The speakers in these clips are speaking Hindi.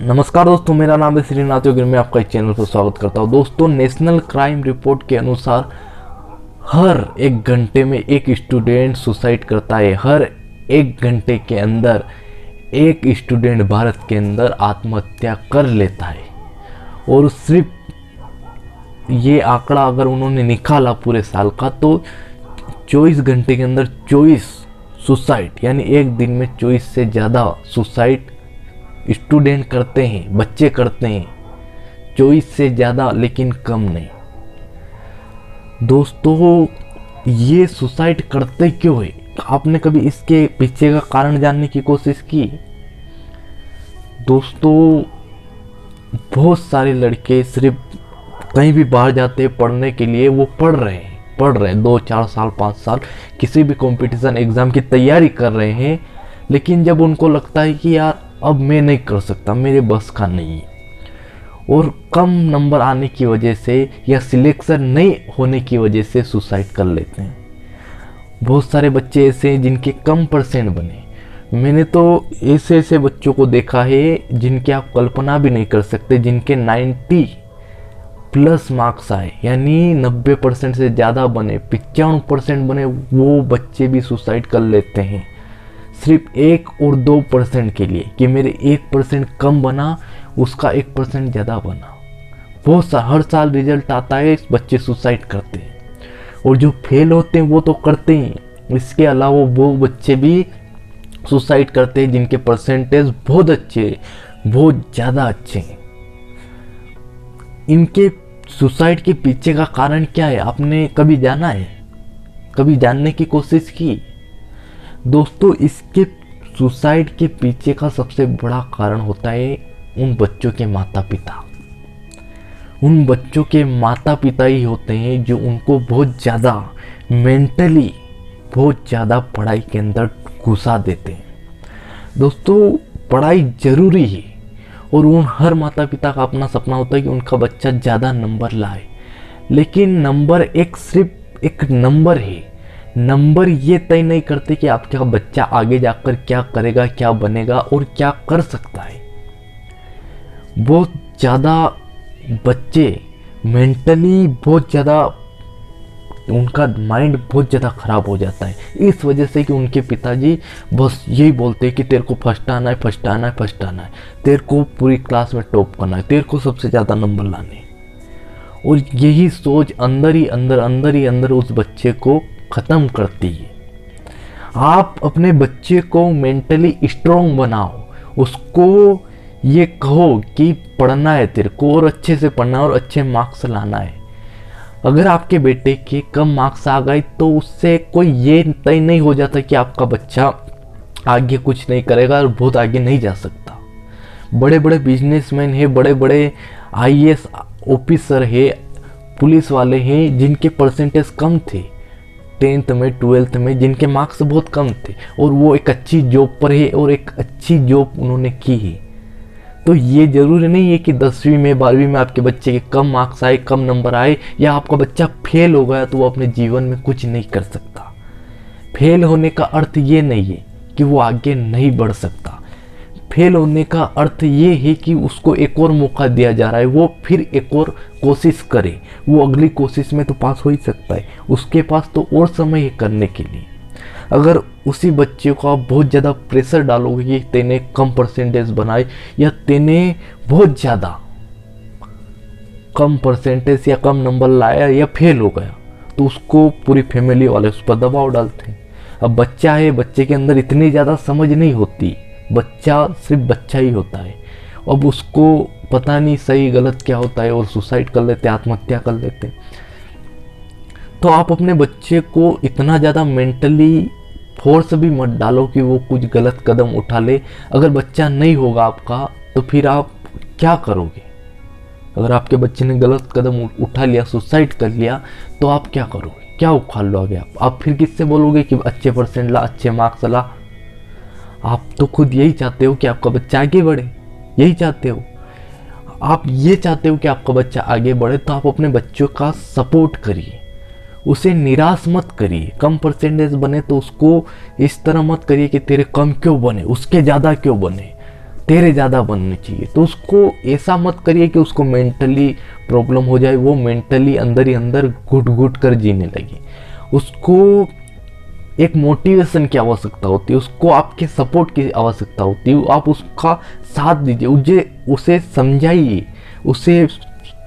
नमस्कार दोस्तों, मेरा नाम है श्रीनाथ योगी। मैं आपका इस चैनल पर स्वागत करता हूं। दोस्तों, नेशनल क्राइम रिपोर्ट के अनुसार हर एक घंटे में एक स्टूडेंट सुसाइड करता है। हर एक घंटे के अंदर एक स्टूडेंट भारत के अंदर आत्महत्या कर लेता है। और सिर्फ ये आंकड़ा अगर उन्होंने निकाला पूरे साल का, तो 24 घंटे के अंदर 24 सुसाइड, यानी एक दिन में 24 से ज़्यादा सुसाइड स्टूडेंट करते हैं, बच्चे करते हैं। 24 से ज़्यादा, लेकिन कम नहीं। दोस्तों, ये सुसाइड करते क्यों है? आपने कभी इसके पीछे का कारण जानने की कोशिश की? दोस्तों, बहुत सारे लड़के सिर्फ कहीं भी बाहर जाते हैं पढ़ने के लिए, वो पढ़ रहे हैं 2-4 साल 5 साल किसी भी कंपटीशन एग्ज़ाम की तैयारी कर रहे हैं, लेकिन जब उनको लगता है कि यार अब मैं नहीं कर सकता, मेरे बस का नहीं है, और कम नंबर आने की वजह से या सिलेक्शन नहीं होने की वजह से सुसाइड कर लेते हैं। बहुत सारे बच्चे ऐसे हैं जिनके कम परसेंट बने। मैंने तो ऐसे बच्चों को देखा है जिनके आप कल्पना भी नहीं कर सकते, जिनके 90+ मार्क्स आए, यानी 90% से ज़्यादा बने, 95% बने, वो बच्चे भी सुसाइड कर लेते हैं सिर्फ 1 और 2% के लिए, कि मेरे 1% कम बना, उसका 1% ज़्यादा बना। बहुत सा हर साल रिजल्ट आता है, बच्चे सुसाइड करते हैं। और जो फेल होते हैं वो तो करते ही, इसके अलावा वो बच्चे भी सुसाइड करते हैं जिनके परसेंटेज बहुत अच्छे, बहुत ज़्यादा अच्छे हैं। इनके सुसाइड के पीछे का कारण क्या है? आपने कभी जाना है? कभी जानने की कोशिश की? दोस्तों, इसके सुसाइड के पीछे का सबसे बड़ा कारण होता है उन बच्चों के माता पिता। उन बच्चों के माता पिता ही होते हैं जो उनको बहुत ज़्यादा मेंटली बहुत ज़्यादा पढ़ाई के अंदर घुसा देते हैं। दोस्तों, पढ़ाई ज़रूरी है, और उन हर माता पिता का अपना सपना होता है कि उनका बच्चा ज़्यादा नंबर लाए, लेकिन नंबर सिर्फ एक नंबर है। नंबर ये तय नहीं करते कि आपका बच्चा आगे जाकर क्या करेगा, क्या बनेगा और क्या कर सकता है। बहुत ज़्यादा बच्चे मेंटली बहुत ज़्यादा, उनका माइंड बहुत ज़्यादा ख़राब हो जाता है, इस वजह से कि उनके पिताजी बस यही बोलते हैं कि तेरे को फर्स्ट आना है, फर्स्ट आना है, फर्स्ट आना है, तेरे को पूरी क्लास में टॉप करना है, तेरे को सबसे ज़्यादा नंबर लाने हैं। और यही सोच अंदर ही अंदर उस बच्चे को ख़त्म करती है। आप अपने बच्चे को मेंटली स्ट्रॉन्ग बनाओ, उसको ये कहो कि पढ़ना है तेरे को, और अच्छे से पढ़ना है और अच्छे मार्क्स लाना है। अगर आपके बेटे के कम मार्क्स आ गए तो उससे कोई ये तय नहीं हो जाता कि आपका बच्चा आगे कुछ नहीं करेगा और बहुत आगे नहीं जा सकता। बड़े बड़े बिजनेसमैन हैं, बड़े बड़े IAS ऑफिसर है, पुलिस वाले हैं, जिनके परसेंटेज कम थे 10th में 12th में, जिनके मार्क्स बहुत कम थे, और वो एक अच्छी जॉब पर है और एक अच्छी जॉब उन्होंने की है। तो ये ज़रूरी नहीं है कि 10वीं में 12वीं में आपके बच्चे के कम मार्क्स आए, कम नंबर आए, या आपका बच्चा फेल हो गया तो वो अपने जीवन में कुछ नहीं कर सकता। फेल होने का अर्थ ये नहीं है कि वो आगे नहीं बढ़ सकता। फेल होने का अर्थ ये है कि उसको एक और मौका दिया जा रहा है, वो फिर एक और कोशिश करे। वो अगली कोशिश में तो पास हो ही सकता है, उसके पास तो और समय है करने के लिए। अगर उसी बच्चे को आप बहुत ज़्यादा प्रेशर डालोगे कि तेने कम परसेंटेज बनाए, या तेने बहुत ज़्यादा कम परसेंटेज या कम नंबर लाया या फेल हो गया, तो उसको पूरी फैमिली वाले उस पर दबाव डालते हैं। अब बच्चा है, बच्चे के अंदर इतनी ज़्यादा समझ नहीं होती, बच्चा सिर्फ बच्चा ही होता है। अब उसको पता नहीं सही गलत क्या होता है, और सुसाइड कर लेते, आत्महत्या कर लेते। तो आप अपने बच्चे को इतना ज़्यादा मेंटली फोर्स भी मत डालो कि वो कुछ गलत कदम उठा ले। अगर बच्चा नहीं होगा आपका, तो फिर आप क्या करोगे? अगर आपके बच्चे ने गलत कदम उठा लिया, सुसाइड कर लिया, तो आप क्या करोगे? क्या उखाड़ लोगे आप फिर किससे बोलोगे कि अच्छे परसेंट ला, अच्छे मार्क्स ला? आप तो खुद यही चाहते हो कि आपका बच्चा आगे बढ़े, यही चाहते हो। आप ये चाहते हो कि आपका बच्चा आगे बढ़े, तो आप अपने बच्चों का सपोर्ट करिए, उसे निराश मत करिए। कम परसेंटेज बने तो उसको इस तरह मत करिए कि तेरे कम क्यों बने, उसके ज़्यादा क्यों बने। तेरे ज़्यादा बनने चाहिए। तो उसको ऐसा मत करिए कि उसको मेंटली प्रॉब्लम हो जाए, वो मेंटली अंदर ही अंदर घुट घुट कर जीने लगे। उसको एक मोटिवेशन की आवश्यकता होती है, उसको आपके सपोर्ट की आवश्यकता होती है। आप उसका साथ दीजिए, उसे समझाइए, उसे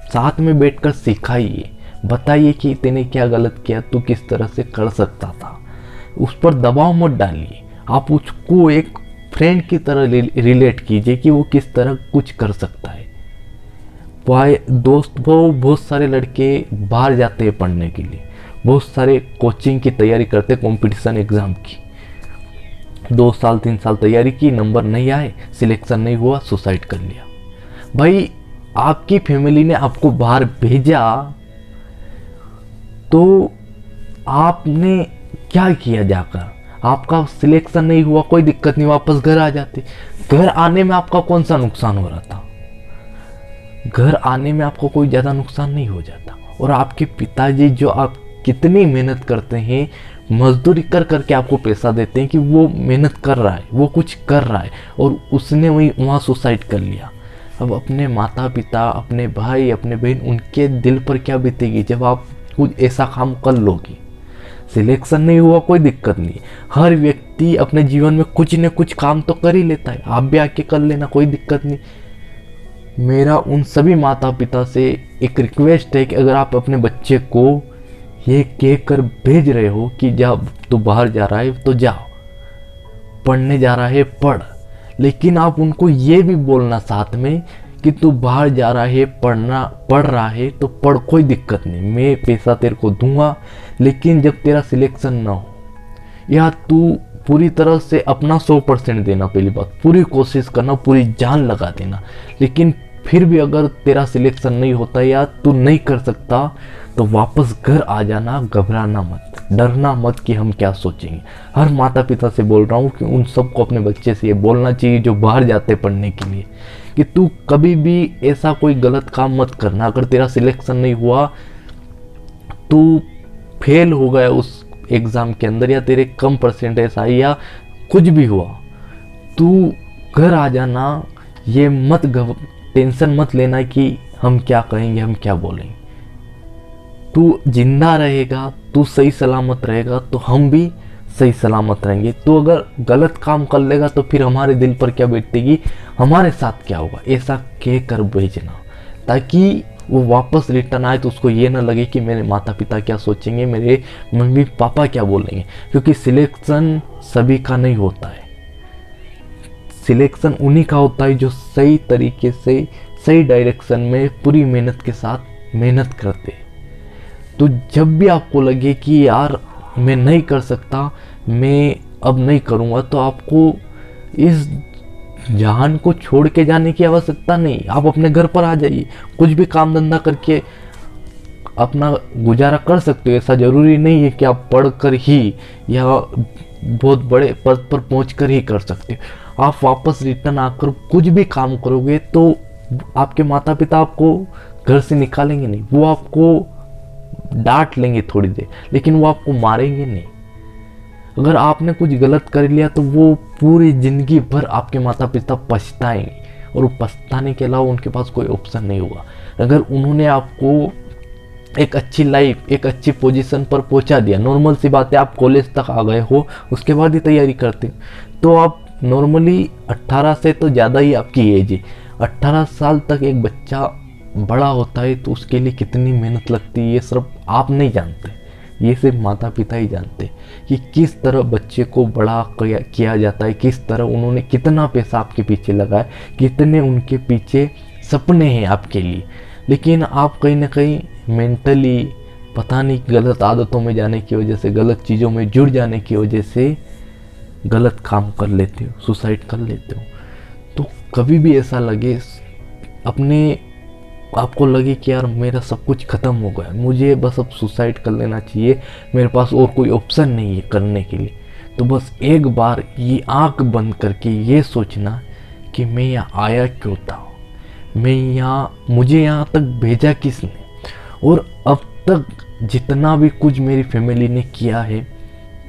साथ में बैठकर सिखाइए, बताइए कि तूने क्या गलत किया, तू किस तरह से कर सकता था। उस पर दबाव मत डालिए, आप उसको एक फ्रेंड की तरह रिलेट कीजिए कि वो किस तरह कुछ कर सकता है। वो बहुत सारे लड़के बाहर जाते हैं पढ़ने के लिए, बहुत सारे कोचिंग की तैयारी करते, कंपटीशन एग्ज़ाम की, 2 साल 3 साल तैयारी की, नंबर नहीं आए, सिलेक्शन नहीं हुआ, सुसाइड कर लिया। भाई आपकी फैमिली ने आपको बाहर भेजा तो आपने क्या किया जाकर? आपका सिलेक्शन नहीं हुआ, कोई दिक्कत नहीं, वापस घर आ जाते। घर आने में आपका कौन सा नुकसान हो रहा था? घर आने में आपको कोई ज़्यादा नुकसान नहीं हो जाता। और आपके पिताजी जो आप कितनी मेहनत करते हैं, मजदूरी कर करके आपको पैसा देते हैं कि वो मेहनत कर रहा है, वो कुछ कर रहा है, और उसने वहाँ सुसाइड कर लिया। अब अपने माता पिता, अपने भाई, अपने बहन, उनके दिल पर क्या बीतेगी जब आप कुछ ऐसा काम कर लोगे? सिलेक्शन नहीं हुआ, कोई दिक्कत नहीं, हर व्यक्ति अपने जीवन में कुछ न कुछ काम तो कर ही लेता है, आप भी आके कर लेना, कोई दिक्कत नहीं। मेरा उन सभी माता पिता से एक रिक्वेस्ट है कि अगर आप अपने बच्चे को ये कह कर भेज रहे हो कि जब तू बाहर जा रहा है तो जाओ, पढ़ने जा रहा है पढ़, लेकिन आप उनको ये भी बोलना साथ में कि तू बाहर जा रहा है, पढ़ रहा है तो पढ़, कोई दिक्कत नहीं, मैं पैसा तेरे को दूंगा, लेकिन जब तेरा सिलेक्शन ना हो, या तू पूरी तरह से अपना 100% देना, पहली बात पूरी कोशिश करना, पूरी जान लगा देना, लेकिन फिर भी अगर तेरा सिलेक्शन नहीं होता या तू नहीं कर सकता तो वापस घर आ जाना, घबराना मत, डरना मत कि हम क्या सोचेंगे। हर माता पिता से बोल रहा हूँ कि उन सबको अपने बच्चे से ये बोलना चाहिए जो बाहर जाते पढ़ने के लिए कि तू कभी भी ऐसा कोई गलत काम मत करना। अगर तेरा सिलेक्शन नहीं हुआ, तू फेल हो गया उस एग्ज़ाम के अंदर, या तेरे कम परसेंटेज आई, या कुछ भी हुआ, तू घर आ जाना। ये मत टेंशन मत लेना कि हम क्या कहेंगे, हम क्या बोलेंगे। तू जिंदा रहेगा, तू सही सलामत रहेगा तो हम भी सही सलामत रहेंगे। तो अगर गलत काम कर लेगा तो फिर हमारे दिल पर क्या बीतेगी, हमारे साथ क्या होगा, ऐसा कह कर भेजना, ताकि वो वापस रिटर्न आए तो उसको ये ना लगे कि मेरे माता पिता क्या सोचेंगे, मेरे मम्मी पापा क्या बोलेंगे। क्योंकि सिलेक्शन सभी का नहीं होता है, सिलेक्शन उन्हीं का होता है जो सही तरीके से, सही डायरेक्शन में पूरी मेहनत के साथ मेहनत करते। तो जब भी आपको लगे कि यार मैं नहीं कर सकता, मैं अब नहीं करूँगा, तो आपको इस जहान को छोड़ के जाने की आवश्यकता नहीं। आप अपने घर पर आ जाइए, कुछ भी काम धंधा करके अपना गुजारा कर सकते हो। ऐसा ज़रूरी नहीं है कि आप पढ़ कर ही या बहुत बड़े पद पर पहुँच कर ही कर सकते हो। आप वापस रिटर्न आकर कुछ भी काम करोगे तो आपके माता पिता आपको घर से निकालेंगे नहीं, वो आपको डांट लेंगे थोड़ी देर, लेकिन वो आपको मारेंगे नहीं। अगर आपने कुछ गलत कर लिया तो वो पूरी ज़िंदगी भर आपके माता पिता पछताएंगे, और वो पछताने के अलावा उनके पास कोई ऑप्शन नहीं होगा। अगर उन्होंने आपको एक अच्छी लाइफ, एक अच्छी पोजीशन पर पहुंचा दिया, नॉर्मल सी बात है, आप कॉलेज तक आ गए हो, उसके बाद ही तैयारी करते, तो आप नॉर्मली 18 से तो ज़्यादा ही आपकी एज है, 18 साल तक एक बच्चा बड़ा होता है तो उसके लिए कितनी मेहनत लगती है, ये सिर्फ आप नहीं जानते, ये सिर्फ माता पिता ही जानते कि किस तरह बच्चे को बड़ा किया जाता है, किस तरह उन्होंने कितना पैसा आपके पीछे लगाया, कितने उनके पीछे सपने हैं आपके लिए। लेकिन आप कहीं ना कहीं मेंटली पता नहीं गलत आदतों में जाने की वजह से, गलत चीज़ों में जुड़ जाने की वजह से गलत काम कर लेते हो, सुसाइड कर लेते हो। तो कभी भी ऐसा लगे, आपको लगे कि यार मेरा सब कुछ ख़त्म हो गया, मुझे बस अब सुसाइड कर लेना चाहिए, मेरे पास और कोई ऑप्शन नहीं है करने के लिए, तो बस एक बार ये आंख बंद करके ये सोचना कि मैं यहाँ आया क्यों था, मुझे यहाँ तक भेजा किसने, और अब तक जितना भी कुछ मेरी फैमिली ने किया है,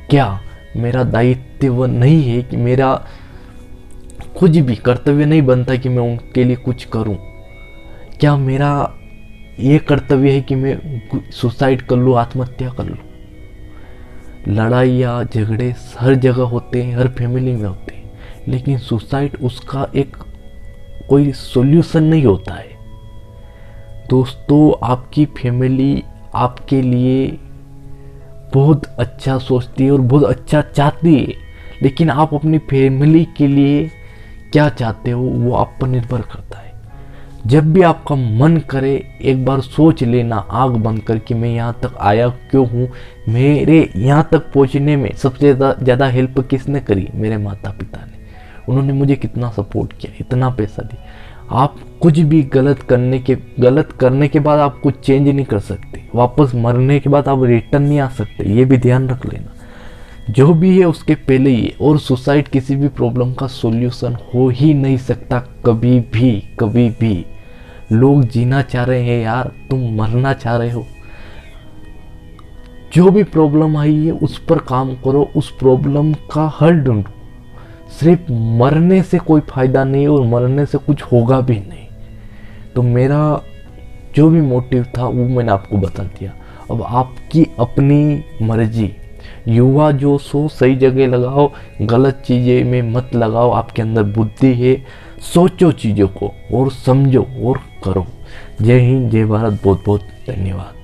क्या मेरा दायित्व नहीं है कि मेरा कुछ भी कर्तव्य नहीं बनता कि मैं उनके लिए कुछ करूं। क्या मेरा ये कर्तव्य है कि मैं सुसाइड कर लूं, आत्महत्या कर लूं? लड़ाई या झगड़े हर जगह होते हैं, हर फैमिली में होते हैं, लेकिन सुसाइड उसका एक कोई सॉल्यूशन नहीं होता है। दोस्तों, आपकी फैमिली आपके लिए बहुत अच्छा सोचती है और बहुत अच्छा चाहती है, लेकिन आप अपनी फैमिली के लिए क्या चाहते हो वो आप पर निर्भर करता है। जब भी आपका मन करे एक बार सोच लेना आग बंद करके, मैं यहाँ तक आया क्यों हूँ, मेरे यहाँ तक पहुँचने में सबसे ज़्यादा हेल्प किसने करी? मेरे माता पिता ने। उन्होंने मुझे कितना सपोर्ट किया, इतना पैसा दिया। आप कुछ भी गलत करने के बाद आप कुछ चेंज नहीं कर सकते। वापस मरने के बाद आप रिटर्न नहीं आ सकते, ये भी ध्यान रख लेना। जो भी है उसके पहले ही है। और सुसाइड किसी भी प्रॉब्लम का सॉल्यूशन हो ही नहीं सकता कभी भी, कभी भी। लोग जीना चाह रहे हैं यार, तुम मरना चाह रहे हो। जो भी प्रॉब्लम आई है उस पर काम करो, उस प्रॉब्लम का हल ढूंढो। सिर्फ मरने से कोई फायदा नहीं और मरने से कुछ होगा भी नहीं। तो मेरा जो भी मोटिव था वो मैंने आपको बता दिया। अब आपकी अपनी मर्जी। युवा जो सो सही जगह लगाओ, गलत चीज़ें में मत लगाओ। आपके अंदर बुद्धि है, सोचो चीज़ों को और समझो और करो। जय हिंद, जय भारत, बहुत बहुत धन्यवाद।